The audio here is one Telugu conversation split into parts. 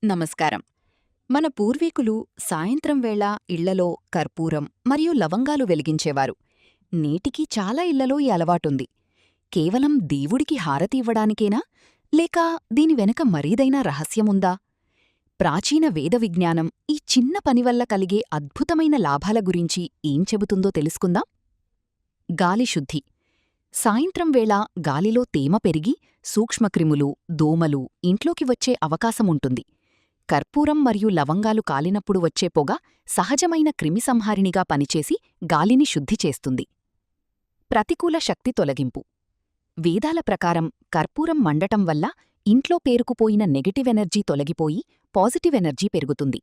నమస్కారం. మన పూర్వీకులు సాయంత్రం వేళ ఇళ్లలో కర్పూరం మరియు లవంగాలు వెలిగించేవారు. నేటికీ చాలా ఇళ్లలో ఈ అలవాటుంది. కేవలం దేవుడికి హారతి ఇవ్వడానికేనా, లేక దీని వెనక మరీదైనా రహస్యముందా? ప్రాచీన వేద విజ్ఞానం ఈ చిన్న పనివల్ల కలిగే అద్భుతమైన లాభాల గురించి ఏం చెబుతుందో తెలుసుకుందాం. గాలి శుద్ధి. సాయంత్రం వేళ గాలిలో తేమ పెరిగి సూక్ష్మక్రిములు, దోమలు ఇంట్లోకి వచ్చే అవకాశముంటుంది. కర్పూరం మరియు లవంగాలు కాలినప్పుడు వచ్చే పొగ సహజమైన క్రిమిసంహారిణిగా పనిచేసి గాలిని శుద్ధి చేస్తుంది. ప్రతికూల శక్తి తొలగింపు. వేదాల ప్రకారం కర్పూరం మండటం వల్ల ఇంట్లో పేరుకుపోయిన నెగటివ్ ఎనర్జీ తొలగిపోయి పాజిటివ్ ఎనర్జీ పెరుగుతుంది.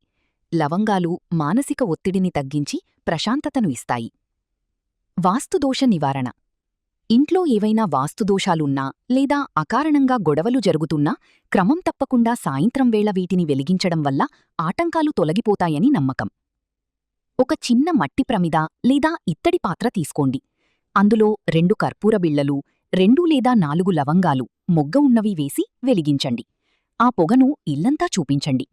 లవంగాలు మానసిక ఒత్తిడిని తగ్గించి ప్రశాంతతను ఇస్తాయి. వాస్తుదోష నివారణ. ఇంట్లో ఏవైనా వాస్తుదోషాలున్నా లేదా అకారణంగా గొడవలు జరుగుతున్నా క్రమం తప్పకుండా సాయంత్రం వేళ వీటిని వెలిగించడం వల్ల ఆటంకాలు తొలగిపోతాయని నమ్మకం. ఒక చిన్న మట్టి ప్రమిద లేదా ఇత్తడి పాత్ర తీసుకోండి. అందులో 2 కర్పూర బిళ్లలు, 2 లేదా 4 లవంగాలు మొగ్గ ఉన్నవి వేసి వెలిగించండి. ఆ పొగను ఇల్లంతా చూపించండి.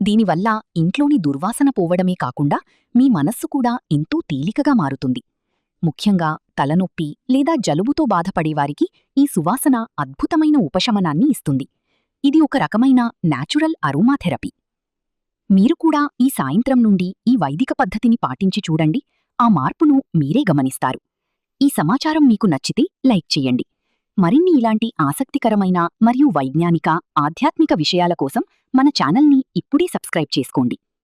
దీనివల్ల ఇంట్లోని దుర్వాసన పోవడమే కాకుండా మీ మనస్సు కూడా ఎంతో తేలికగా మారుతుంది. ముఖ్యంగా తలనొప్పి లేదా జలుబుతో బాధపడేవారికి ఈ సువాసన అద్భుతమైన ఉపశమనాన్ని ఇస్తుంది. ఇది ఒక రకమైన న్యాచురల్ అరోమా థెరపీ. మీరు కూడా ఈ సాయంత్రం నుండి ఈ వైదిక పద్ధతిని పాటించి చూడండి. ఆ మార్పును మీరే గమనిస్తారు. ఈ సమాచారం మీకు నచ్చితే లైక్ చెయ్యండి. మరిన్ని ఇలాంటి ఆసక్తికరమైన మరియు వైజ్ఞానిక, ఆధ్యాత్మిక విషయాల కోసం మన ఛానల్ని ఇప్పుడే సబ్స్క్రైబ్ చేసుకోండి.